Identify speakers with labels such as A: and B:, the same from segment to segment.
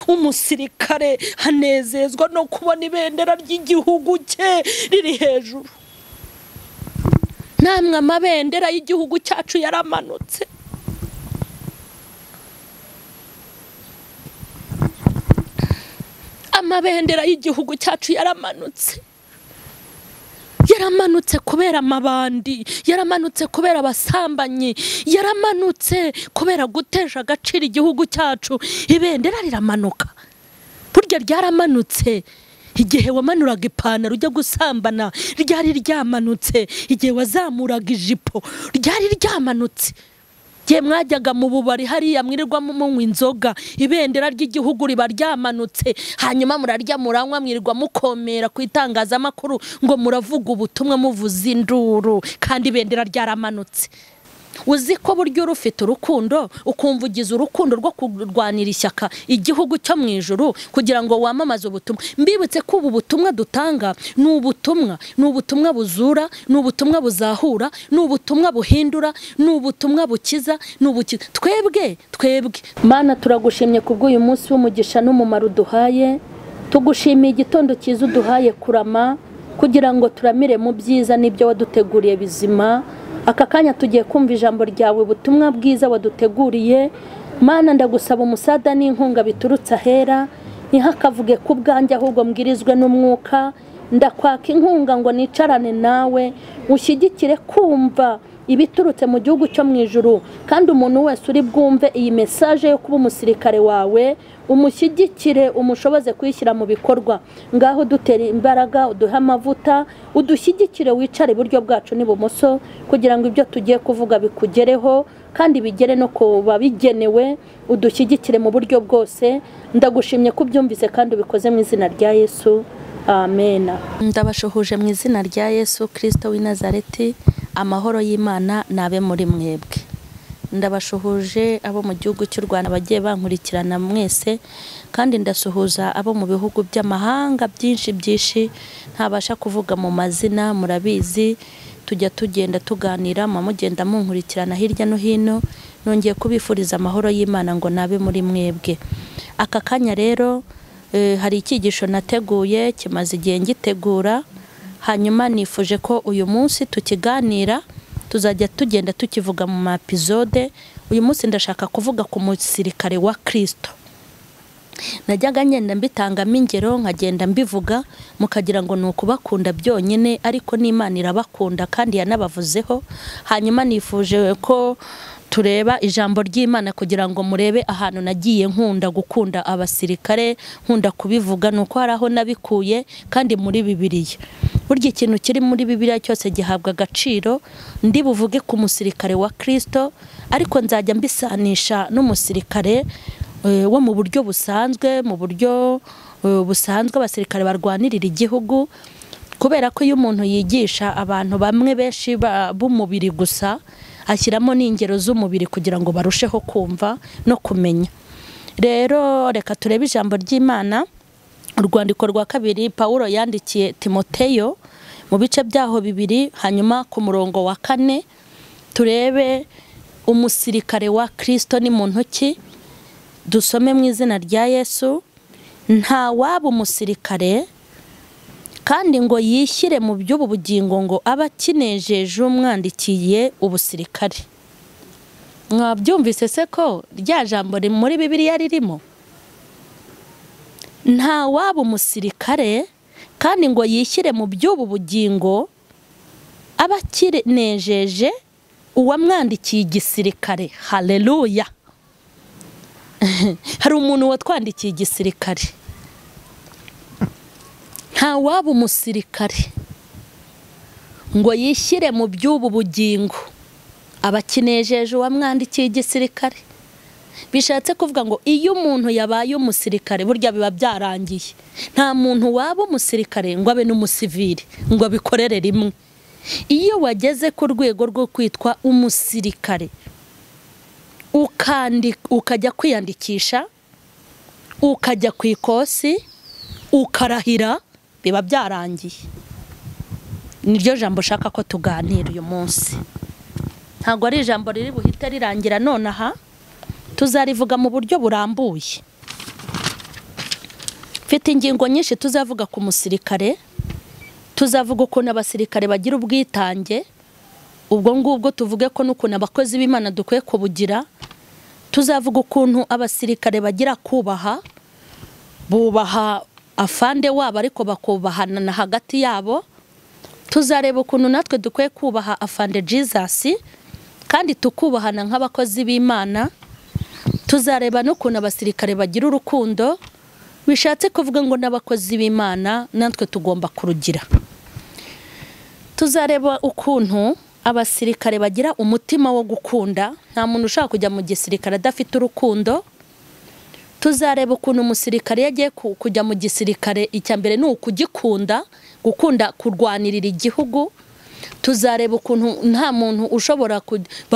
A: umusirikare hanezezwa no kubona ibendera ry'igihugu cye riri hejuru. Namwe amabendera y'igihugu cyacu yaramanutse. Amabendera y'igihugu cyacu yaramanutse. Yaramanutse kubera amabandi, yaramanutse kubera abasambanyi, yaramanutse kubera gutesha agaciro igihugu cyacu. Ibendera riramanuka. Burya ryaramanutse igihe wamanuraga ipantaro ujya gusambana, ryari ryamanutse. Igihe wazamuraga ijipo, ryari ryamanutse. Gihe mwajyaga mu bubari hariya mwirirwa munywa inzoga, ibendera ry'igihugu riba ryamanutse. Hanyuma murarya muranywa mwirirwa mukomera ku itangazamakuru ngo muravuga ubutumwa muvuza induru, kandi ibendera ryaramanutse. Uzi ko buryo urufite urukundo ukumva ugize urukundo rwo kurwanira ishyaka igihugu cyo mu ijuru kugira ngo wamamaze ubutumwa. Mbibutse ko ubu butumwa dutanga ni ubutumwa buzura, ni ubutumwa buzahura, ni ubutumwa buhindura, ni ubutumwa bukiza, twebwe Mana turagushimye kubw'uyu munsi w'umugisha n'umumaro uduhaye. Tugushimiye igitondo cyiza uduhaye kurama kugira ngo turamire mu byiza n'ibyo waduteguriye bizima. Aka kanya tugiye kumva ijambo ryawe, ubutumwa bwiza waduteguriye. Mana ndagusaba umusada n'inkunga biturutse ahera, ntihakavuge ku bwanjye ahubwo mbwirizwe n'umwuka. Ndakwaka inkunga ngo nicarane nawe, ushyigikire kumva ibiturutse mu gihugu cyo mu ijuru. Kandi umuntu wese uri bwumve iyi message yo kuba umusirikare wawe, umushyigikire, umushoboze kwishyira mu bikorwa. Ngaho dutera imbaraga, uduhe amavuta, udushyigikire, wicare iburyo bwacu n'ibumoso kugira ngo ibyo tugiye kuvuga bikugereho kandi bigere no kuba bigenewe. Udushyigikire mu buryo bwose. Ndagushimye ko ubyumvise kandi ubikoze mu izina rya Yesu, amen. Ndabashuhuje mu izina rya Yesu Kristo w'i Nazareti. Amahoro y'Imana nabe muri mwebwe. Ndabashuhuje abo mu gihugu cy'u Rwanda bagiye bankurikirana mwese, kandi ndasuhuza abo mu bihugu by'amahanga byinshi ntabasha kuvuga mu mazina. Murabizi tujya tugenda tuganira, mugenda munkurikirana hirya no hino. Nongeye kubifuriza amahoro y'Imana ngo nabe muri mwebwe. Aka kanya rero hari icyigisho nateguye kimaze igihe ngitegura, hanyuma nifuje ko uyu munsi tukiganira, tuzajya tugenda tukivuga mu episode. Uyu munsi ndashaka kuvuga ku musirikare wa Kristo. Najyaga ngenda mbitangamo ingero, nkagenda mbivuga mukagira ngo ni ukubakunda byonyine, ariko n'Imana irabakunda kandi yanabavuzeho. Hanyuma nifuje ko tureba ijambo ry'Imana kugira ngo murebe ahantu nagiye nkunda gukunda abasirikare, nkunda kubivuga. Nuko hari aho nabikuye kandi muri Bibiliya. Burya ikintu kiri muri Bibiliya cyose gihabwa agaciro. Ndi buvuge ku musirikare wa Kristo, ariko nzajya mbisanisha n'umusirikare wo mu buryo busanzwe. Mu buryo busanzwe abasirikare barwanirira igihugu, kubera ko iyo umuntu yigisha abantu bamwe benshi b'umubiri gusa, ashyiramo n'ingero z'umubiri kugira ngo barusheho kumva no kumenya. Rero reka turebe ijambo ry'Imana, urwandiko rwa kabiri Pawulo yandikiye Timoteyo mu bice byaho 2, hanyuma ku murongo wa 4 turebe umusirikare wa Kristo ni muntu ki. Dusome mu izina rya Yesu. Nta waba umusirikare kandi ngo yishyire mu by'ubu bugingo ngo aba kinejeje umwandikiye ubusirikare. Mwabyumvise se ko rya jambo muri Bibiliya ririmo? Nta waba umusirikare kandi ngo yishyire mu by'ubu bugingo aba kinejeje uwamwandikiye igisirikare. Haleluya. Hari umuntu watwandikiye igisirikare. Nta waba umusirikare ngo yishyire mu by'ubu bugingo aba kinejeje uwamwandikiye igisirikare. Bishatse kuvuga ngo iyo umuntu yabaye umusirikare burya biba byarangiye. Nta muntu waba umusirikare ngo abe n'umusivili ngo abikorere rimwe. Iyo wageze ku rwego rwo kwitwa umusirikare, ukajya kwiyandikisha, ukajya ku ikosi, ukarahira, biba byarangiye. Niryo jambo shaka ko tuganira uyu munsi. Ntabwo ari ijambo riri buhite rirangira nonaha, tuzarivuga mu buryo burambuye. mfite ingingo nyinshi tuzavuga ku musirikare, tuzavuga ukuntu abasirikare bagira ubwitange, ubwo ngubwo tuvuge ko n'ukuntu abakozi b'Imana dukwiye kubugira. Tuzavuga ukuntu abasirikare bagira kubaha, bubaha afande wabo ariko bakubahana na hagati yabo. Tuzareba ukuntu natwe dukwiye kubaha afande Jesus kandi tukubahana nk'abakozi b'Imana. Tuzareba n'ukuntu abasirikare bagira urukundo, bishatse kuvuga ngo n'abakozi b'Imana natwe tugomba kurugira. Tuzareba ukuntu abasirikare bagira umutima wo gukunda, nta muntu ushaka kujya mu gisirikare adafite urukundo. Tuzareba ukuntu umusirikare yagiye kujya mu gisirikare, icya mbere ni ukugikunda, gukunda kurwanirira igihugu. Tuzareba ukuntu nta muntu ushobora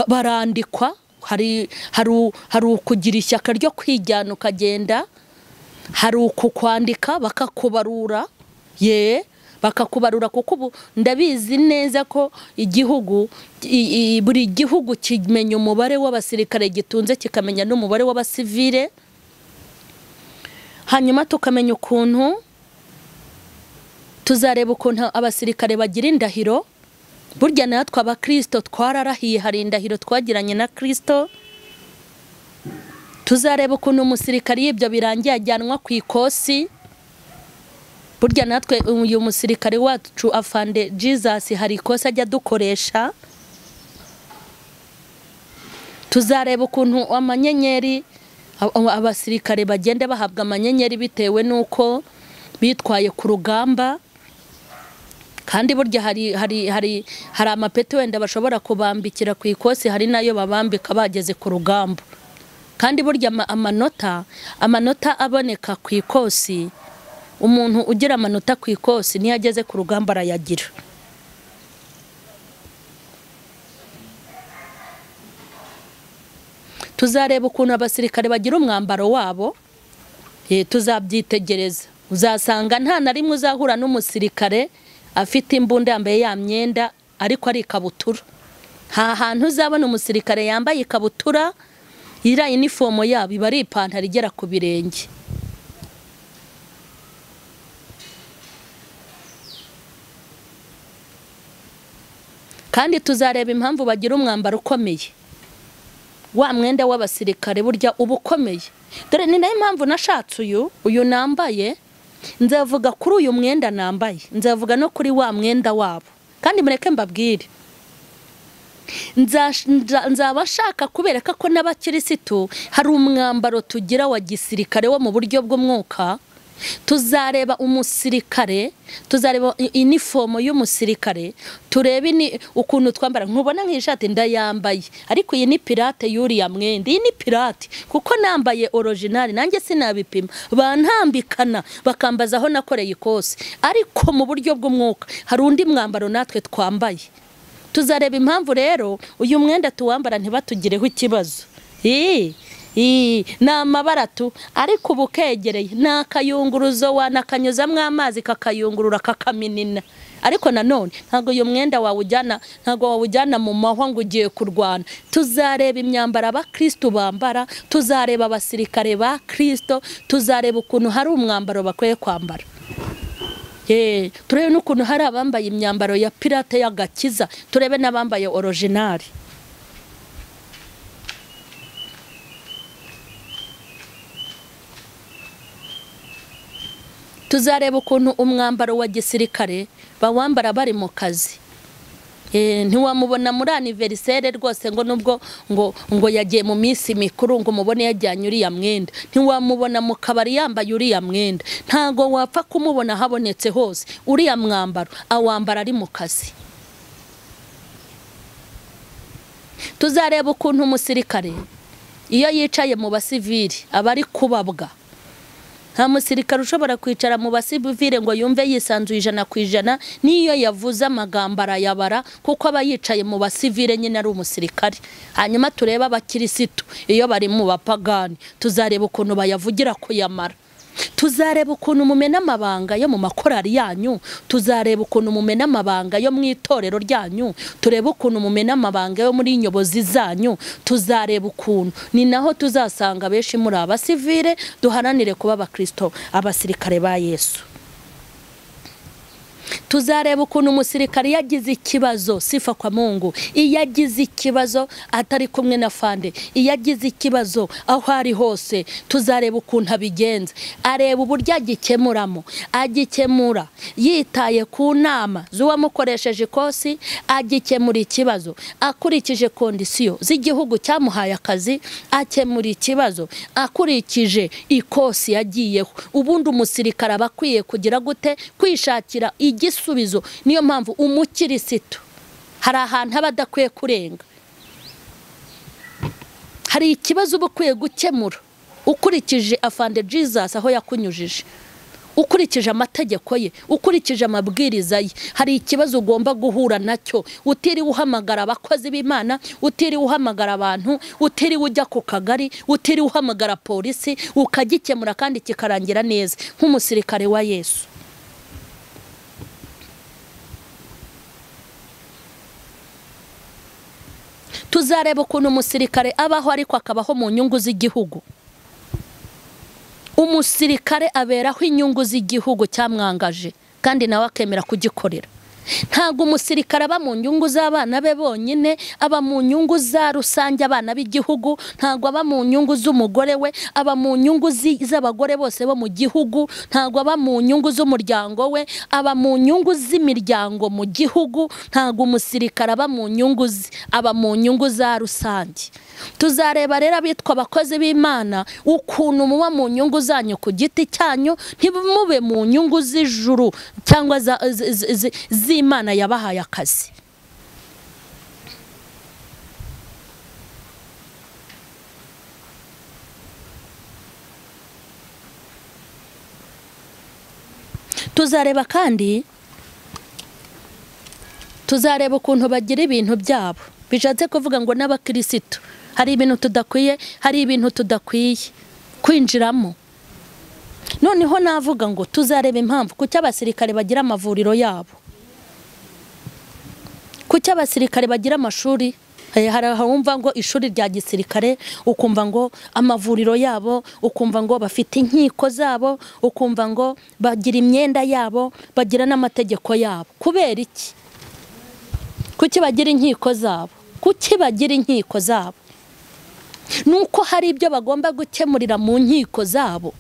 A: barandikwa, hari ukugira ishyaka ryo kwijyana ukagenda, hari ukukwandika bakakubarura, bakakubarura kuko ubu ndabizi neza ko igihugu, buri gihugu kimenya umubare w'abasirikare gitunze, kikamenya n'umubare w'abasivile. Hanyuma tukamenya ukuntu, tuzareba ukuntu abasirikare bagira indahiro. Burya natwe aba Kristo twararahiye, hari indahiro twagiranye na Kristo. Tuzareba ukuntu umusirikare y'ibyo birangiye ajyanwa ku ikosi. Burya natwe uyu musirikare wacu afande Jesus hari ikosi ajya dukoresha. Tuzareba ukuntu amanyenyeri, abasirikare bagenda bahabwa amanyenyeri bitewe nuko bitwaye ku rugamba. Kandi burya hari amapeti wenda bashobora kubambikira ku ikosi, hari nayo babambika bageze ku rugamba. Kandi burya amanota aboneka ku ikosi, umuntu ugira amanota ku ikosi niyo ageze ku rugamba arayagira. Tuzareba ukuntu abasirikare bagira umwambaro wabo, tuzabyitegereza. Uzasanga nta na rimwe uzahura n'umusirikare afite imbunda yambaye ya myenda ariko ari ikabutura. Nta hantu uzabona umusirikare yambaye ikabutura, iriya uniform yabo iba ari ipantaro igera ku birenge. Kandi tuzareba impamvu bagira umwambaro ukomeye. Wa mwenda w'abasirikare burya uba ukomeye. Dore ni nayo impamvu nashatse uyu nambaye. Nzavuga kuri uyu mwenda nambaye, nzavuga no kuri wa mwenda wabo. Kandi mureke mbabwire, nzabashaka kubereka ko n'abakirisitu hari umwambaro tugira wa gisirikare wo mu buryo bw'umwuka. Tuzareba umusirikare, tuzareba uniform y'umusirikare, turebe ukuntu twambara. Nkubona nk'ishati ndayambaye, ariko iyi ni pirate yuriya mwenda. Iyi ni pirate kuko nambaye original, nanjye sinabipima, bantambikana bakambaza aho nakoreye ikosi. Ariko mu buryo bw'umwuka hari undi mwambaro natwe twambaye. Tuzareba impamvu rero uyu mwenda tuwambara ntibatugireho ikibazo. Ni amabaratu ariko ubukegereye, ni akayunguruzo wanakanyuzamwo amazi kakayungurura kakaminina. Ariko nanone ntago uyu mwenda wawujyana mu mahwa ngo ugiye kurwana. Tuzareba imyambaro abakristo bambara, tuzareba abasirikare ba Kristo, tuzareba ukuntu hari umwambaro bakwiye kwambara. Turebe n'ukuntu hari abambaye imyambaro ya pirate y'agakiza, turebe n'abambaye original. Tuzareba ukuntu umwambaro wa gisirikare bawambara bari mu kazi. Ntiwamubona muri anniversaire rwose ngo nubwo ngo yagiye mu minsi mikuru ngo mubone yajyanye uriya mwenda. Ntiwamubona mu kabari yambaye uriya mwenda. Ntago wapfa kumubona habonetse hose. Uriya mwambaro awambara ari mu kazi. Tuzareba ukuntu umusirikare iyo yicaye mu basivili aba ari kubabwa. Nta musirikare ushobora kwicara mu basivile ngo yumve yisanzuye 100% niyo yavuze amagambo arayabara, kuko aba yicaye mu basivile nyine ari umusirikare. Hanyuma tureba abakirisitu iyo bari mu bapagani, tuzareba ukuntu bayavugira kuyamara. tuzareba ukuntu mumena amabanga yo mu makorari yanyu, tuzareba ukuntu mumena amabanga yo mu itorero ryanyu, turebe ukuntu mumena amabanga yo muri nyobozi zanyu, tuzareba ukuntu. Ni naho tuzasanga benshi muri abasivile duharanire kuba abakristo, abasirikare ba Yesu. Tuzareba ukuntu umusirikare yagize ikibazo, sifa kwa Mungu, iyo yagize ikibazo atari kumwe na fande, iyo yagize ikibazo aho ari hose, tuzareba ukuntu abigenza, areba uburyo agikemuramo, agikemura yitaye ku nama z'uwamukoresheje ikosi, agikemura ikibazo akurikije kondisiyo z'igihugu cyamuhaye akazi, akemura ikibazo akurikije ikosi yagiyeho. Ubundi umusirikare aba akwiye kugira gute? Kwishakira igisubizo. Niyo mpamvu umukirisitu hari ahantu aba adakwiye kurenga, hari ikibazo uba ukwiye gukemura ukurikije afande Jesus aho yakunyujije, ukurikije amategeko ye, ukurikije amabwiriza ye. Hari ikibazo ugomba guhura nacyo, utiriwe uhamagara abakozi b'Imana, utiriwe uhamagara abantu, utiriwe ujya ku kagari, utiriwe uhamagara polisi, ukagikemura kandi kikarangira neza nk'umusirikare wa Yesu. Tuzareba ukuntu umusirikare abaho ariko akabaho mu nyungu z'igihugu. Umusirikare aberaho inyungu z'igihugu cyamwangaje kandi nawe akemera kugikorera. Ntago umusirikare aba mu nyungu z'abana be bonyine, aba mu nyungu za rusange abana b'igihugu, ntago aba mu nyungu z'umugore we, aba mu nyungu z'abagore bose bo mu gihugu, ntago aba mu nyungu z'umuryango we, aba mu nyungu z'imiryango mu gihugu. Ntago umusirikare aba mu nyungu aba mu nyungu za rusange. Tuzareba rero abitwa abakozi b'Imana ukuntu muba mu nyungu zanyu ku giti cyanyu, ntibumube mu nyungu z'ijuru cyangwa z'Imana yabahaye akazi. Tuzareba kandi ukuntu bagira ibintu byabo. Bishatse kuvuga ngo n'abakirisitu hari ibintu tudakwiye, hari ibintu tudakwiye kwinjiramo. Noneho navuga ngo tuzareba impamvu kuki abasirikare bagira amavuriro yabo, kuki abasirikare bagira amashuri. Hari ahumva ngo ishuri rya gisirikare, ukumva ngo amavuriro yabo, ukumva ngo bafite inkiko zabo, ukumva ngo bagira imyenda yabo, bagira n'amategeko yabo. Kubera iki? Kuki bagira inkiko zabo? Kuki bagira inkiko zabo? Nuko hari ibyo bagomba gukemurira mu nkiko zabo.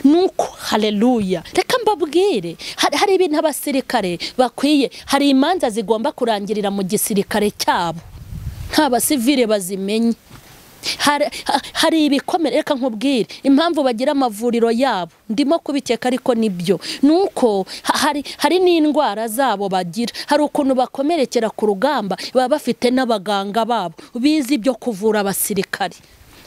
A: Nuko haleluya, reka mbabwire, hari ibintu abasirikare bakwiye, hari imanza zigomba kurangirira mu gisirikare cyabo, nta basivile bazimenye. Hari ibikomere. Reka nkubwire impamvu bagira amavuriro yabo, ndimo kubikeka ariko nibyo. Nuko hari n'indwara zabo bagira, hari ukuntu bakomerekera ku rugamba, baba bafite n'abaganga babo bizi ibyo kuvura abasirikare.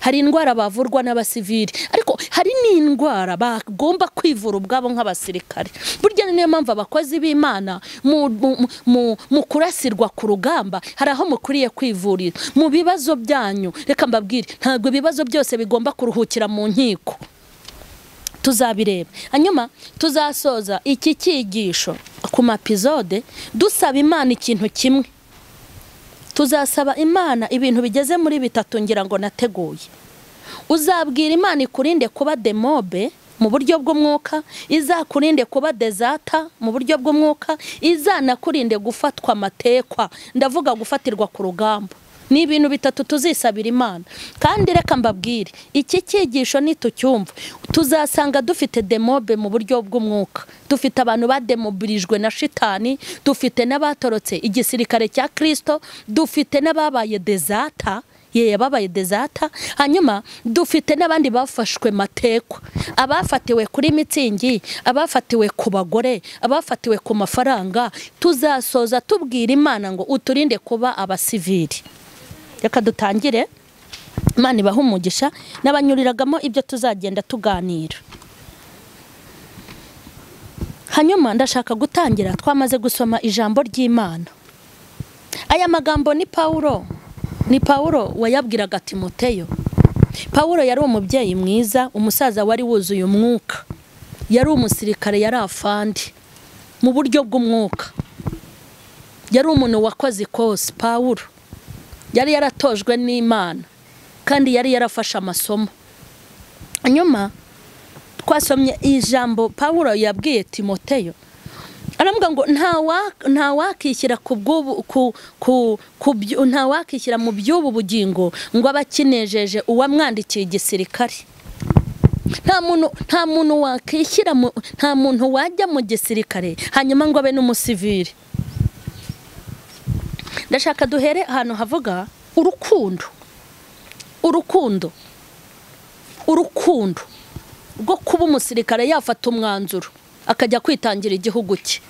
A: Hari indwara bavurwa n'abasivili, ariko hari n'indwara bagomba kwivura ubwabo nk'abasirikare. Burya niyo mpamvu abakozi b'Imana mu kurasirwa ku rugamba hari aho mukuriye kwivurira. Mu bibazo byanyu, reka mbabwire, ntabwo ibibazo byose bigomba kuruhukira mu nkiko. Tuzabireba. Hanyuma tuzasoza iki cyigisho ku mapizode dusaba Imana ikintu kimwe. Tuzasaba Imana ibintu bigeze muri 3 ngira ngo nateguye. Uzabwira Imana ikurinde kuba demobe mu buryo bw'umwuka, izakurinde kuba dezata mu buryo bw'umwuka, izanakurinde gufatwa amatekwa. Ndavuga gufatirwa ku rugamba. Ni ibintu 3 tuzisabira Imana. Kandi reka mbabwire, iki cyigisho nitucyumva tuzasanga dufite demobe mu buryo bw'umwuka. Dufite abantu bademobirijwe na shitani, dufite n'abatorotse igisirikare cya Kristo, dufite n'ababaye dezata, babaye dezata. Hanyuma dufite n'abandi bafashwe matekwa, abafatiwe kuri mitsingi, abafatiwe ku bagore, abafatiwe ku mafaranga. Tuzasoza tubwira Imana ngo uturinde kuba abasivili. Reka dutangire. Imana ibahe umugisha, n'abanyuriragamo ibyo tuzagenda tuganira. Hanyuma ndashaka gutangira, twamaze gusoma ijambo ry'Imana. Aya magambo ni Paulo wayabwiraga Timoteyo. Pawulo yari umubyeyi mwiza, umusaza wari wuzuye umwuka, yari umusirikare, yari afandi mu buryo bw'umwuka, yari umuntu wakoze ikosi. Pawulo yari yaratojwe n'Imana kandi yari yarafashe amasomo. Nyuma twasomye ijambo Pawulo yabwiye Timoteyo, aravuga ngo nta wakishyira nta wakishyira mu by'ubu bugingo ngo abakinejeje uwamwandikiye igisirikare. Nta muntu wakishyira, nta muntu wajya mu gisirikare hanyuma ngo abe n'umusivili. Ndashaka duhere ahantu havuga urukundo rwo kuba umusirikare yafata umwanzuro akajya kwitangira igihugu cye,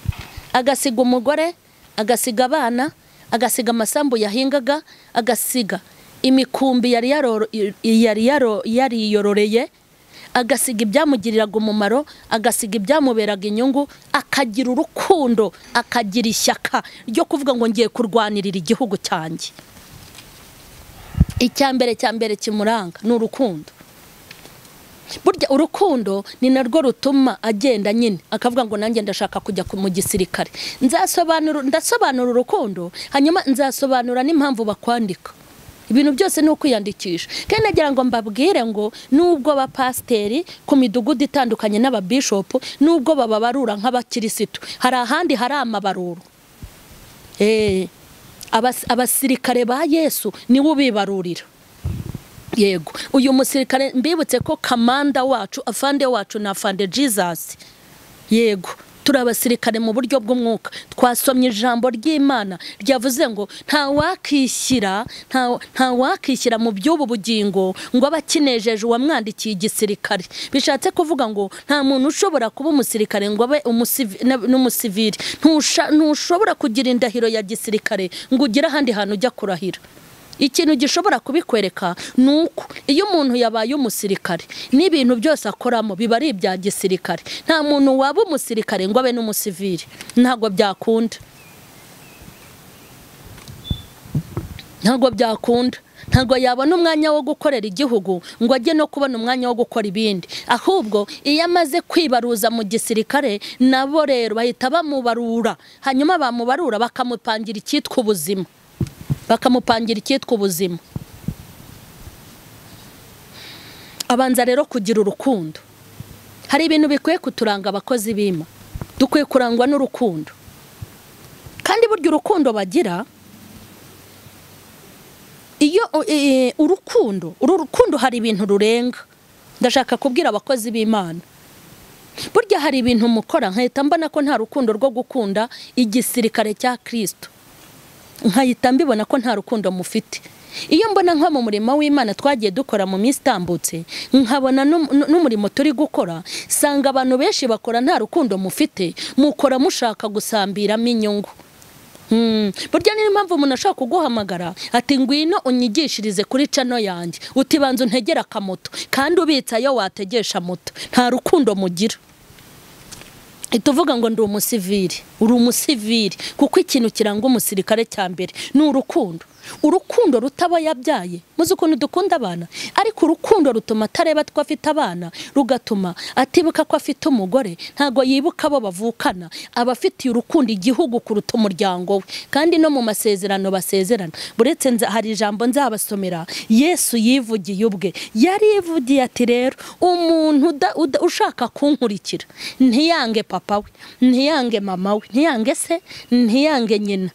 A: agasiga umugore, agasiga abana, agasiga amasambu yahingaga, agasiga imikumbi yari yariyororeye, agasiga ibyamugiriraga umumaro, agasiga ibyamuberaga inyungu, akagira urukundo, akagira ishyaka ryo kuvuga ngo ngiye kurwanirira igihugu cyanjye. Icyambere kimuranga ni urukundo. Burya urukundo ni narwo rutuma agenda nyine akavuga ngo nanjye ndashaka kujya mu gisirikare. Ndasobanura urukundo, hanyuma nzasobanura n'impamvu bakwandika. Ibintu byose ni ukwiyandikisha. Kandi nagira ngo mbabwire ngo nubwo abapasiteri ku midugudu itandukanye n'ababishopu nubwo bababarura nk'abakirisitu, hari ahandi hari amabaruro. Abasirikare ba Yesu niwe ubibarurira. Yego, uyu musirikare mbibutse ko kamanda wacu, afande wacu na afande Jesus. Yego, turi abasirikare mu buryo bw'umwuka. Twasomye ijambo ry'Imana ryavuze ngo nta wakishyira mu by'ubu bugingo ngo abakinejeje uwamwandikiye igisirikare. Bishatse kuvuga ngo nta muntu ushobora kuba umusirikare ngo abe n'umusivili. Ntushobora kugira indahiro ya gisirikare ngo ugire ahandi hantu ujya kurahira. Ikintu gishobora kubikwereka nuko iyo umuntu yabaye umusirikare n'ibintu byose akoramo biba ari ibya gisirikare. Nta muntu waba umusirikare ngo abe n'umusivili, ntago byakunda. Ntago yabona umwanya wo gukorera igihugu ngo ajye no kubona umwanya wo gukora ibindi. Ahubwo iyo amaze kwibaruza mu gisirikare nabo rero bahita bamubarura, hanyuma bamubarura bakamupangira icyitwa ubuzima. Abanza rero kugira urukundo. Hari ibintu bikwiye kuturanga abakozi b'Imana. Dukwiye kurangwa n'urukundo. Kandi burya urukundo bagira, iyo urukundo hari ibintu rurenga. Ndashaka kubwira abakozi b'Imana, burya hari ibintu mukora nkahita mbona ko nta rukundo rwo gukunda igisirikare cya Kristo, nkahita mbibona ko nta rukundo mufite. Iyo mbona nko mu murimo w'Imana twagiye dukora mu minsi itambutse, nkabona n'umurimo turi gukora, sanga abantu benshi bakora nta rukundo mufite, mukora mushaka gusambiramo inyungu. Burya niyo mpamvu umuntu ashaka kuguhamagara ati ngwino unyigishirize kuri channel yanjye, utibanza untegera akamoto, kandi ubitsa yo wategesha moto. Nta rukundo mugira. Ituvuga ngo ndi umusivili, uri umusivili, kuko ikintu kiranga umusirikare cya mbere ni urukundo. Urukundo rutaba yabyaye. Muzi ukuntu dukunda abana, ariko urukundo rutuma atareba ko afite abana, rugatuma atibuka ko afite umugore, ntago yibuka abo bavukana. Abafitiye urukundo igihugu kuruta umuryango we, kandi no mu masezerano basezerana. Buretse hari ijambo nzabasomera Yesu yivugiye ubwe. Yarivugiye ati rero umuntu ushaka kunkurikira ntiyange papa we, ntiyange mama we, ntiyange se, ntiyange nyina,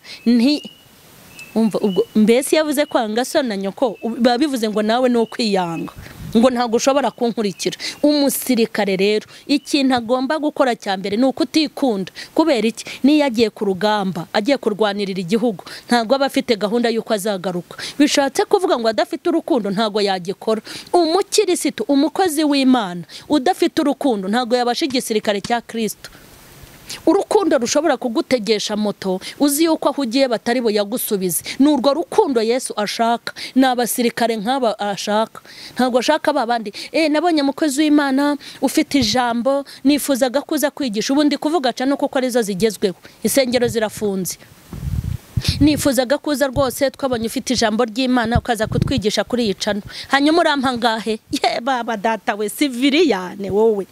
A: mbese yavuze kwanga so na nyoko, babivuze ngo nawe no kwiyanga, ngo ntago ushobora kunkurikira. Umusirikare rero ikintu agomba gukora cya mbere ni ukutikunda. Kubera iki? Niyo agiye ku rugamba, agiye kurwanirira igihugu, ntago aba afite gahunda yuko azagaruka. Bishatse kuvuga ngo adafite urukundo ntago yagikora. Umukirisitu, umukozi w'Imana udafite urukundo ntago yabasha igisirikare cya Kristo. Urukundo rushobora kugutegesha moto uzi yuko aho ugiye batari bo yagusubize. Nurwo rukundo Yesu ashaka, n'abasirikare nk'aba ashaka. Ntago ashaka babandi nabonye mukozi w'Imana ufite ijambo nifuzaga kuza kwigisha, ubundi kuvuga cyane kuko arizo zigezweho, isengero zirafunze. nifuzaga kuza rwose twabonye ufite ijambo ry'Imana ukaza kutwigisha kuri iyi cano, hanyuma urampa ngahe? Ye baba data we, siviriyane wowe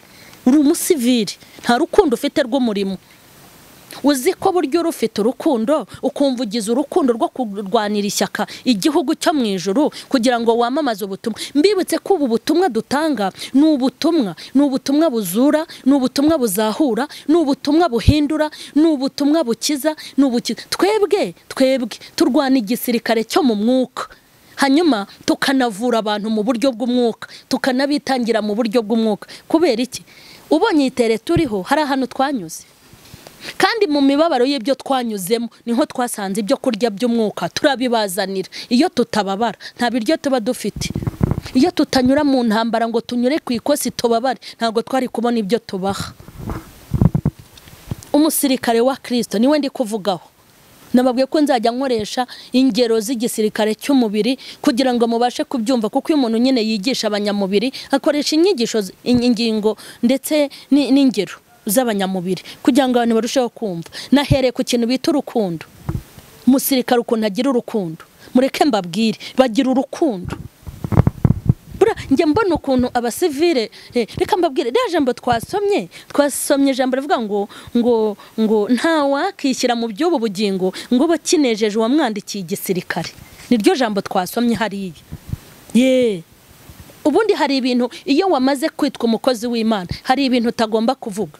A: uri umusiviri, nta rukundo ufite rw'umurimo. Uzi ko buryo urufite urukundo ukumva ugize urukundo rwo kurwanira ishyaka igihugu cyo mu ijuru kugira ngo wamamaze ubutumwa. Mbibutse ko ubu butumwa dutanga ni ubutumwa buzura, ni ubutumwa buzahura, ni ubutumwa buhindura, ni ubutumwa bukiza, twebwe turwana igisirikare cyo mu mwuka, hanyuma tukanavura abantu mu buryo bw'umwuka, tukanabitangira mu buryo bw'umwuka. Kubera iki? Ubonye itere turiho hari ahantu twanyuze, kandi mu mibabaro y'ibyo twanyuzemo niho twasanze ibyo kurya by'umwuka turabibazanira. Iyo tutababara nta biryo tuba dufite, iyo tutanyura mu ntambara ngo tunyure ku ikosi tubabare ntabwo twari kubona ibyo tubaha. Umusirikare wa Kristo niwe ndi kuvugaho. Nababwiye ko nzajya nkoresha ingero z'igisirikare cy'umubiri kugira ngo mubashe kubyumva, kuko uyu muntu nyine yigisha abanyamubiri akoresha inyigisho ingingo ndetse n'ingero z'abanyamubiri kugira ngo abantu barusheho kumva. Nahereye ku kintu bita urukundo. Umusirikare ukuntu agira urukundo, mureke mbabwire, bagira urukundo. Njye mbona ukuntu abasivile, reka mbabwire, rya jambo twasomye ijambo rivuga ngo nta wakishyira mu by'ubu bugingo ngo bakinejeje uwamwandikiye igisirikare. Niryo jambo twasomye hariya. Ubundi hari ibintu iyo wamaze kwitwa umukozi w'Imana hari ibintu utagomba kuvuga.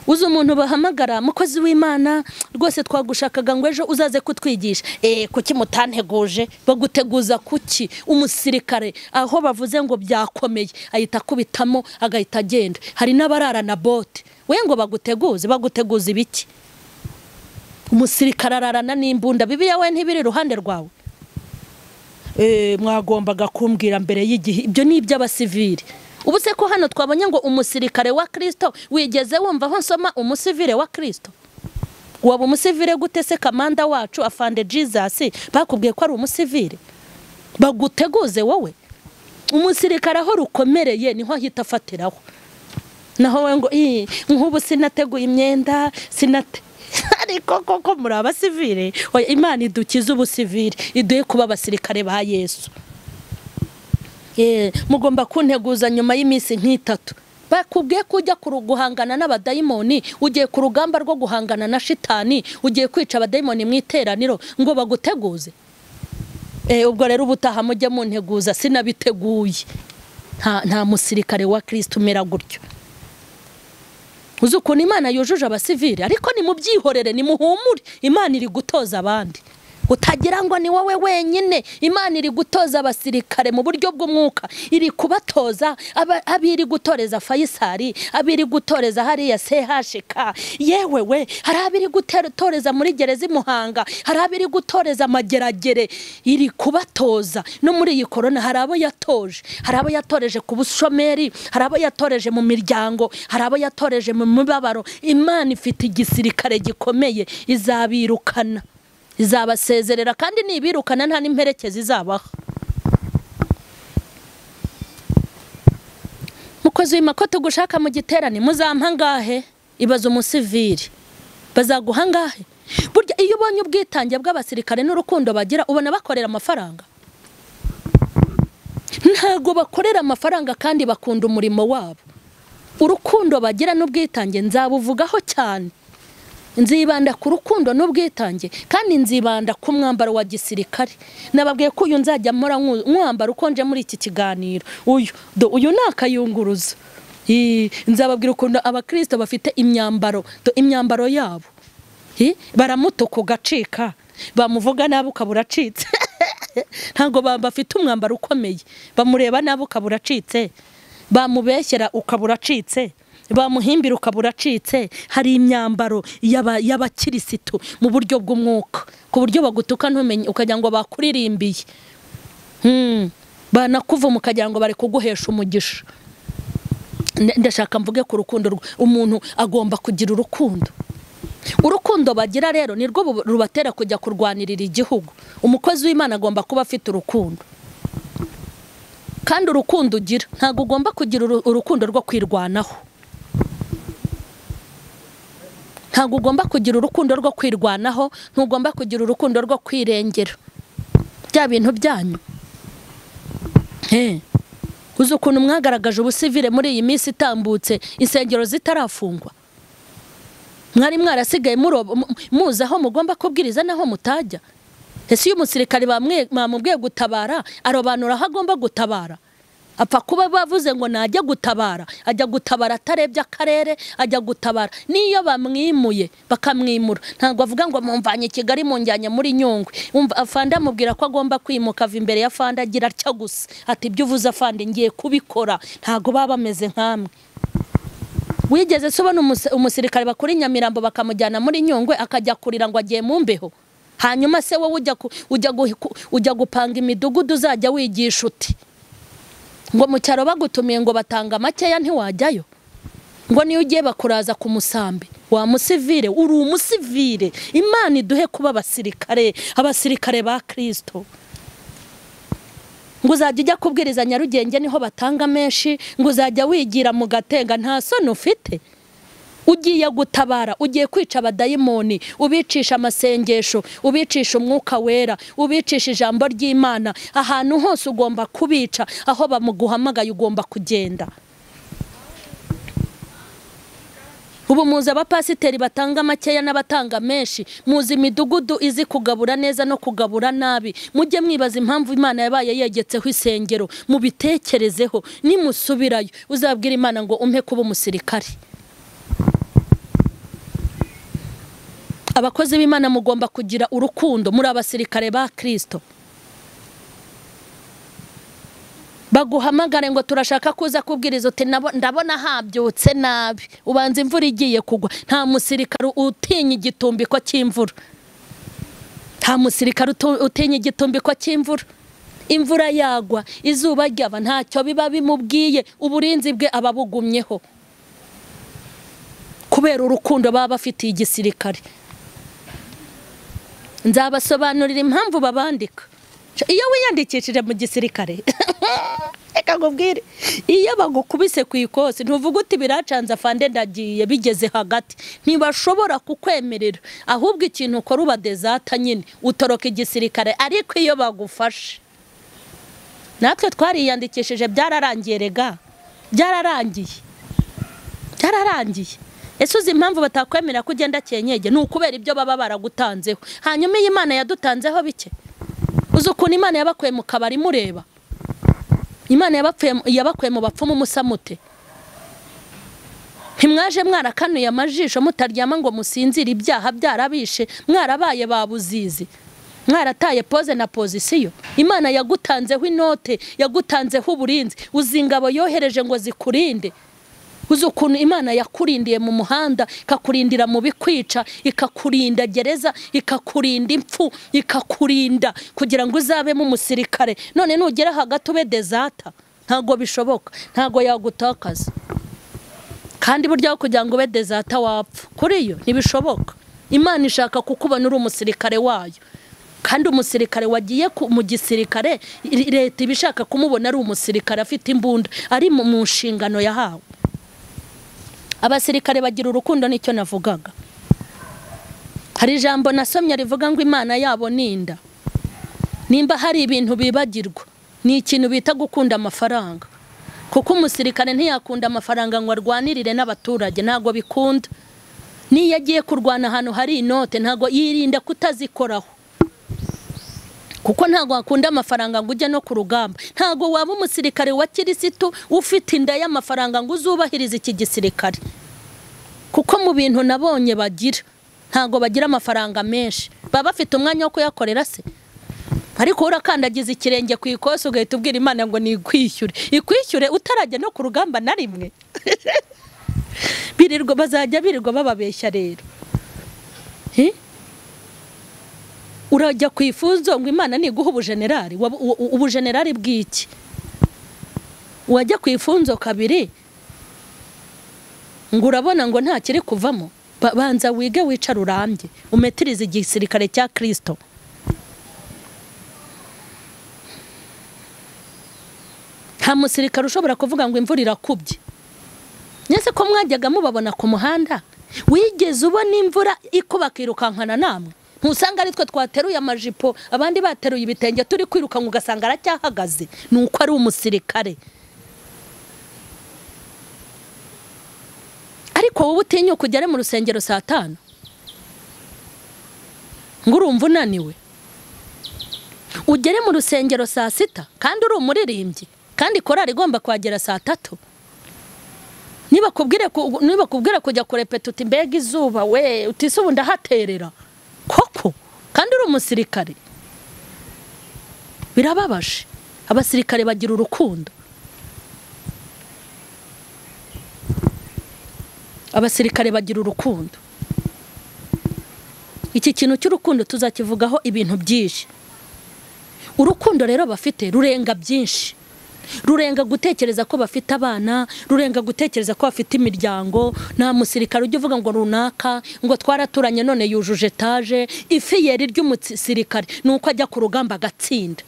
A: Uzi umuntu bahamagara, mukozi w'Imana rwose twagushakaga ngo ejo uzaze kutwigisha. Kuki mutanteguje? Baguteguza kuki? Umusirikare aho bavuze ngo byakomeye ahita kubitamo agahita agenda. Hari n'abarara na bote, we ngo baguteguza ibiki? Umusirikare ararana n'imbunda. Bibiliya we ntibiri iruhande rwawe? Mwagombaga kumbwira mbere y'igihe. Ibyo ni iby'abasivili. Ubu se ko hano twabonye ngo umusirikare wa Kristo, wigeze wumva aho nsoma umusivile wa Kristo? Waba umusivile gute se? Kamanda wacu afande Jesus bakubwiye ko ari umusivile? Baguteguze wowe. Umusirikare aho rukomereye niho ahita afatiraho. Naho we ngo nk'ubu sinateguye imyenda ariko koko muri abasivile. Imana idukiza ubusivile, iduhe kuba abasirikare ba Yesu. Mugomba kunteguza nyuma y'iminsi nk'itatu. Bakubwiye ko ujya guhangana n'abadayimoni, ugiye ku rugamba rwo guhangana na shitani, ugiye kwica abadayimoni mu iteraniro, ngo baguteguze. Ubwo rero ubutaha mujye munteguza, sinabiteguye. Nta musirikare wa Kristo umera gutyo. Uzi ukuntu Imana yujuje abasivili, ariko ni mubyihorere, ni muhumure. Imana iri gutoza abandi. Utagira ngo ni wowe wenyine. Imana iri gutoza abasirikare mu buryo bw'umwuka. Iri kubatoza abiri gutoreza Fayisari, abiri gutoreza hariya CHK. Yewe we, hari abiri gutoreza muri gereza Muhanga, hari abiri gutoreza Mageragere. Iri kubatoza. No muri iyi corona hari abo yatoje. Hari abo yatoreje ku bushomeri, hari abo yatoreje mu miryango, hari abo yatoreje mu mibabaro. Imana ifite igisirikare gikomeye, izabirukana, izabasezerera, kandi nibirukana nta n'imperekezi izabaho. Mukozi w'Imana tugushaka mu giterane, muzampa ngahe? Ibaza umusivili, bazaguha ngahe? Burya iyo ubonye ubwitange bw'abasirikare n'urukundo bagira, ubona bakorera amafaranga. Ntago bakorera amafaranga kandi bakunda umurimo wabo. Urukundo bagira n'ubwitange nzabuvugaho cyane. Nzibanda ku rukundo n'ubwitange, kandi nzibanda ku mwambaro wa gisirikare. Nababwiye ko uyu nzajya mora mwambaro ukonje muri iki kiganiro. Uyu nakayunguruza. Nzababwira ukuntu abakristo bafite imyambaro, imyambaro yabo. Baramutuka gacika, bamuvuga nabi ukabura acitse. Ntago bafite umwambaro ukomeye. Bamureba nabi ukabura acitse, bamubeshyera ukabura acitse, bamuhimbira ukabura acitse. Hari imyambaro y'abakirisitu mu buryo bw'umwuka, ku buryo bagutuka ntumenye, ukagira ngo bakuririmbiye. Banakuvuma ukagira ngo bari kuguhesha umugisha. Ndashaka mvuge ku rukundo. Umuntu agomba kugira urukundo. Urukundo bagira rero nirwo rubatera kujya kurwanirira igihugu. Umukozi w'Imana agomba kuba afite urukundo. Kandi urukundo ugira, ntago ugomba kugira urukundo rwo kwirwanaho. ntabwo ugomba kugira urukundo rwo kwirwanaho, ntugomba kugira urukundo rwo kwirengera bya bintu byanyu. Uzi ukuntu mwagaragaje ubusivire muri iyi minsi itambutse, insengero zitarafungwa, mwari mwarasigaye muzi aho mugomba kubwiriza naho mutajya. Ese iyo umusirikare bamubwiye gutabara, arobanura aho agomba gutabara? Apfa kuba bavuze ngo najya gutabara, ajya gutabara atarebye akarere, ajya gutabara. Niyo bamwimuye bakamwimura, ntabwo avuga ngo mumvanye Kigali munjyanye muri Nyungwe. Afande amubwira ko agomba kwimuka, ava imbere ya Afande agira atya gusa ati ibyo uvuze Afande ngiye kubikora. Ntabwo baba bameze nkamwe. Wigeze se ubona umusirikare bakuri Nyamirambo bakamujyana muri Nyungwe akajya kurira ngo agiye mu mbeho? Hanyuma se wowe ujya gupanga imidugudu uzajya wigisha uti ngo mu cyaro bagutumiye ngo batanga makeya ntiwajyayo? Ngo niyo ugiye bakuraza ku musambi wa musivire, uri umusivire. Imana iduhe kuba abasirikare ba Kristo. Ngo uzajya ujya kubwiriza Nyarugenge niho batanga menshi, ngo uzajya wigira mu Gatenga, nta soni ufite? Ugiye gutabara, ugiye kwica abadayimoni, ubicisha amasengesho, ubicisha umwuka wera, ubicisha ijambo ry'Imana. Ahantu hose ugomba kubica, aho bamuguhamagaye ugomba kugenda. Ubu muzi abapasiteri batanga makeya n'abatanga menshi, muzi imidugudu izi kugabura neza no kugabura nabi. Mujye mwibaza impamvu Imana yabaye yegetseho isengero, mubitekerezeho. Nimusubirayo uzabwira Imana ngo umpe kuba umusirikare. Abakozi b'Imana mugomba kugira urukundo, muri abasirikare ba Kristo. Baguhamagare ngo turashaka kuza kubwiriza, uti ndabona habyutse nabi, ubanza imvura igiye kugwa. Nta musirikare utinya igitumbiko cy'imvura. Nta musirikare utinya igitumbiko cy'imvura. Imvura yagwa, izuba ryaba, ntacyo biba bimubwiye. Uburinzi bwe ababugumyeho kubera urukundo baba bafitiye igisirikare. Nzabasobanurira impamvu babandika. Iyo wiyandikishije mu gisirikare eka ngubwire, iyo bagukubise ku ikosi ntuvuga uti biracanze Afande ndagiye, bigeze hagati ntibashobora kukwemerera. Ahubwo ikintu ukora ubadezata nyine, utoroka igisirikare. Ariko iyo bagufashe, natwe twariyandikishije, byararangiye rega, byararangiye. Ese uzi impamvu batakwemera kugenda Kenyege? Ni ukubera ibyo baba baragutanzeho. Hanyuma iyi Imana yadutanzeho bike. Uzi ukuntu Imana yabakuye mu kabari mureba? Imana yabakuye mu bapfumu musamute. Ntimwaje mwarakanuye amajisho mutaryama ngo musinzire, ibyaha byarabishe, mwarabaye babuzizi, mwarataye pose na pozisiyo. Imana yagutanzeho inote, yagutanzeho uburinzi. Uzi ingabo yohereje ngo zikurinde. Uzi ukuntu Imana yakurindiye mu muhanda, ikakurindira mu bikwica, ikakurinda gereza, ikakurinda impfu, ikakurinda kugira ngo uzabemo umusirikare. None nugera hagati ube dezata, ntago bishoboka, ntago yagutakaza. Kandi buryo kugira ngo ube dezata wapfa, kuri yo ntibishoboka. Imana ishaka kukubona uri umusirikare wayo. Kandi umusirikare wagiye mu gisirikare, leta ibishaka kumubona ari umusirikare afite imbunda, ari mu nshingano yahawe. Abasirikare bagira urukundo, nicyo navugaga. Hari ijambo nasomye rivuga ngo Imana yabo ninda. Nimba hari ibintu bibagirwa, ni ikintu bita gukunda amafaranga. Kuko umusirikare ntiyakunda amafaranga ngo arwanirire n'abaturage, ntago bikunda. Niyo agiye kurwana ahantu hari inote, ntago yirinda kutazikoraho. Kuko ntago akunda amafaranga ngo ujye no ku rugamba. Ntago waba umusirikare wa Kristo ufite inda y'amafaranga ngo uzubahirize iki gisirikare. Kuko mu bintu nabonye bagira, ntago bagira amafaranga menshi. Baba bafite umwanya wo kuyakorera se. Ariko urakandagiza ikirenge ku ikosi ugahita ubwira Imana ngo nikwishyure. Ikwishyure utarajya no ku rugamba na rimwe. Birirwa bazajya birirwa bababeshya rero. Urajya kwifuzo ngo Imana niguha ubujenerali, ubujenerali bw'iki? Wajya kwifunzo kabiri ngo urabona ngo nta kiri kuvamo. Banza wige wicara urambye, umetirize igisirikare cya Kristo. Nta musirikare ushobora kuvuga ngo imvura irakubye. Nyese ko mwajyaga mubabona ku muhanda, wigeze ubona imvura ikuba kirukankana namwe? Ntusanga ari twe twateruye amajipo abandi bateruye ibitenge turi kwirukanka ugasanga aracyahagaze? Nuko ari umusirikare. Ariko wowe utinyuka ugere mu rusengero saa 5 ngo urumva unaniwe, ugere mu rusengero saa 6 kandi uri umuririmbyi kandi korari igomba kwagera saa 3. Niba kubwire kujya kurepeta uti mbega izuba we utise ubu ndahaterera koko kandi uri umusirikare. Birababaje. Abasirikare bagira urukundo. Abasirikare bagira urukundo. Iki kintu cy'urukundo tuzakivugaho ibintu byinshi. Urukundo rero bafite rurenga byinshi. Rurenga gutekereza ko bafite abana, rurenga gutekereza ko bafite imiryango. Nta musirikare ujye uvuga ngo runaka ngo twaraturanye none yujuje etaje. Ifiyeri ry'umusirikare nuko ajya ku rugamba agatsinda.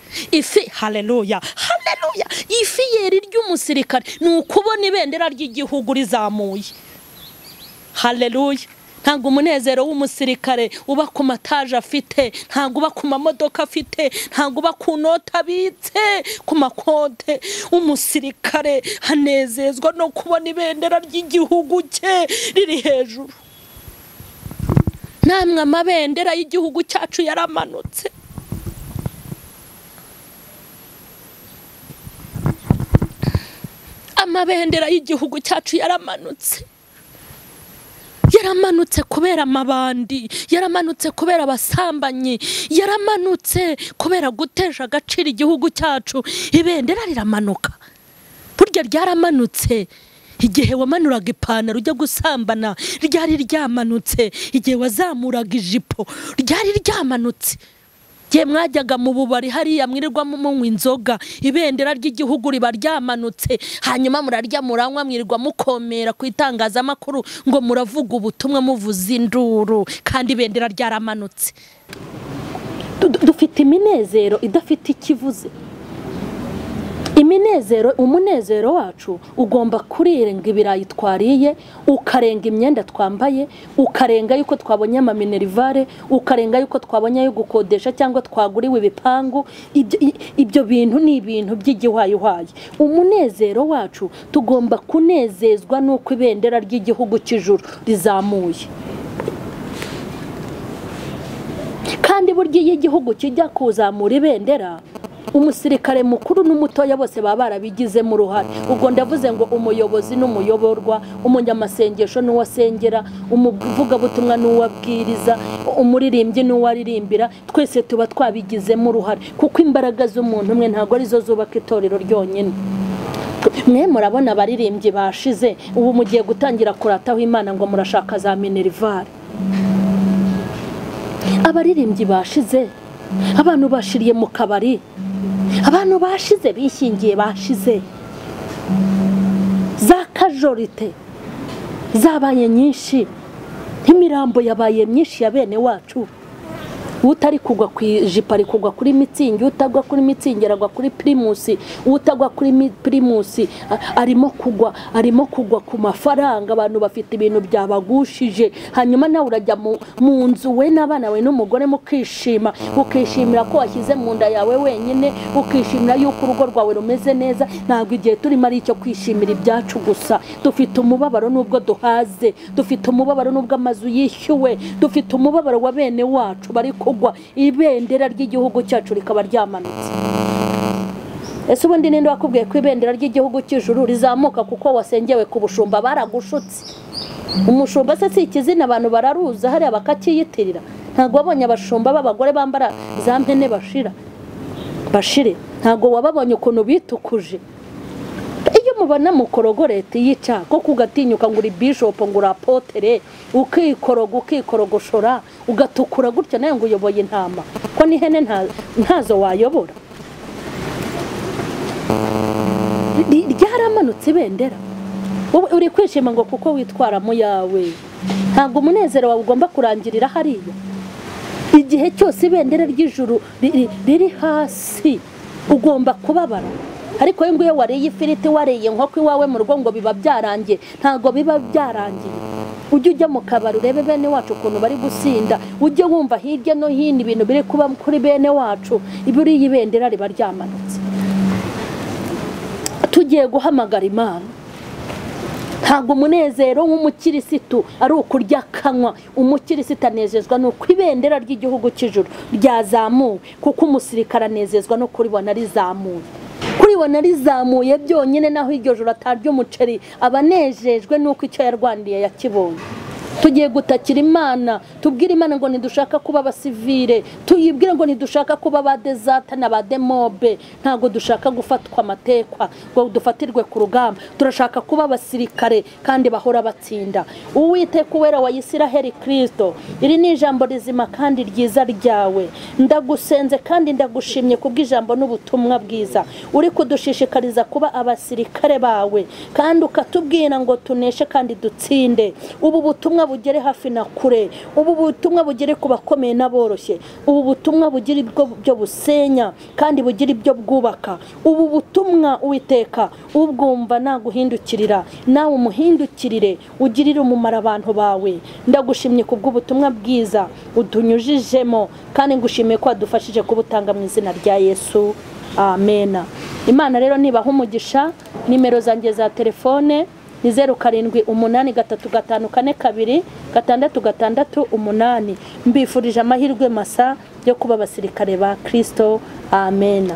A: Haleluya, haleluya. Ifiyeri ry'umusirikare nuko ubona ibendera ry'igihugu rizamuye. Haleluya. Ntabwo umunezero w'umusirikare uba ku mataje afite, ntabwo uba ku mamodoka afite, ntabwo uba ku nota abitse ku makonte. Umusirikare hanezezwa no kubona ibendera ry'igihugu cye riri hejuru. Namwe amabendera y'igihugu cyacu yaramanutse. Amabendera y'igihugu cyacu yaramanutse. Yaramanutse kubera amabandi, yaramanutse kubera abasambanyi, yaramanutse kubera gutesha agaciro igihugu cyacu. Ibendera riramanuka. Burya ryaramanutse. Igihe wamanuraga ipantaro ujya gusambana ryari ryamanutse. Igihe wazamuraga ijipo ryari ryamanutse. Gihe mwajyaga mu bubari hariya mwirirwa munywa inzoga, ibendera ry'igihugu riba ryamanutse. Hanyuma murarya muranywa mwirirwa mukomera ku itangazamakuru ngo muravuga ubutumwa muvuza induru kandi ibendera ryaramanutse. Dufite iminezero idafite ikivuze. Umunezero wacu ugomba kurenga ibirayi twariye, ukarenga imyenda twambaye, ukarenga yuko twabonye amaminerivare, ukarenga yuko twabonye yo gukodesha cyangwa twaguriwe ibipangu. Ibyo bintu ni ibintu by'igihwayihwaye. Umunezero wacu tugomba kunezezwa nuko ibendera ry'igihugu cy'ijuru rizamuye. Kandi burya iyo igihugu kijya kuzamura ibendera, umusirikare mukuru n'umutoya bose baba barabigizemo uruhare. Ubwo ndavuze ngo umuyobozi n'umuyoborwa, umunyamasengesho n'uwasengera, umuvugabutumwa n'uwabwiriza, umuririmbyi n'uwaririmbira, twese tuba twabigizemo uruhare. Kuko imbaraga z'umuntu umwe ntabwo arizo zubaka itorero ryonyine. Mwe murabona abaririmbyi bashize, ubu mugiye gutangira kurataho Imana ngo murashaka za minerivare. Abaririmbyi bashize, abantu bashiriye mu kabari, abantu bashize bishingiye, bashize za kajorite zabaye nyinshi, imirambo yabaye myinshi ya bene wacu. Utari kugwa ku ijipo ari kugwa kuri mitsingi, utagwa kuri mitsingi aragwa kuri primusi, utagwa kuri primusi arimo kugwa ku mafaranga. Abantu bafite ibintu byabagushije, hanyuma nawe urajya mu nzu we n'abana we n'umugore mukishima, ukishimira ko washyize mu nda yawe wenyine, ukishimira yuko urugo rwawe rumeze neza. Ntabwo igihe turimo ari icyo kwishimira ibyacu gusa. Dufite umubabaro nubwo duhaze, dufite umubabaro nubwo amazu yishyuwe, dufite umubabaro wa bene wacu bari ibendera ry'igihugu cyacu rikaba ryamanutse. Ese ubundi ninde wakubwiye ko ibendera ry'igihugu cy'ijuru rizamuka kuko wasengewe ku bushumba? Baragushutse. Umushumba se si ikizina abantu bararuza hariya bakakiyitirira. Ntabwo wabonye abashumba b'abagore bambara za mpene bashire? Ntabwo wababonye ukuntu bitukuje? Iyo mubona mukorogorete yica ko kugatinyuka ngo uri bishop ngo uri apotere, ukikorogoshora ugatukura gutya nayo ngo uyoboye intama, ko ni hene ntazo wayobora. Ryaramanutse ibendera. Uri kwishima ngo kuko witwara mu yawe. Ntabwo umunezero wawe ugomba kurangirira hariya. Igihe cyose ibendera ry'ijuru riri hasi ugomba kubabara. Ariko iyo nguye wariye ifiriti, wariye inkoko iwawe mu rugo ngo biba byarangiye, ntago biba byarangiye. ujye ujya mu kabari urebe bene wacu ukuntu bari gusinda, ujye wumva hirya no hino ibintu biri kuba kuri bene wacu, iburiye ibendera riba ryamanutse. Tugiye guhamagara Imana. Ntabwo umunezero w'umukirisitu ari ukurya akanywa. Umukirisitu anezezwa nuko ibendera ry'igihugu cy'ijuru ryazamuwe, kuko umusirikare anezezwa no kuribona rizamuwe. Kuribona rizamuye byonyine, naho iryo joro atarya umuceri abanejejwe nuko icyo yarwandiye yakibonye. Tugiye gutakira Imana, tubwire Imana ngo ntidushaka kuba abasivile, tuyibwire ngo ntidushaka kuba abadezata n'abademobe, ntago dushaka gufatwa amatekwa ngo dufatirwe ku rugamba. Turashaka kuba abasirikare kandi bahora batsinda. Uwiteka uwera wa Isiraheli Kristo, iri ni ijambo rizima kandi ryiza ryawe. Ndagusenze kandi ndagushimye kubw'ijambo n'ubutumwa bwiza uri kudushishikariza kuba abasirikare bawe, kandi ukatubwira ngo tuneshe kandi dutsinde. Ubu butumwa bugere hafi na kure, ubu butumwa bugere ku bakomeye n'aboroshye, ubu butumwa bugira ibyo busenya kandi bugira ibyo bwubaka. Ubu butumwa Uwiteka ubwumva naguhindukirira, nawe umuhindukirire, ugirire umumaro abantu bawe. Ndagushimye kubw'ubutumwa bwiza utunyujijemo, kandi ngushimiye ko wadufashije kubutanga mu izina rya Yesu, amena. Imana rero nibaha umugisha. Nimero zanjye za telefone ni 0783542668. Mbifurije amahirwe masa yo kuba abasirikare ba Kristo, amena.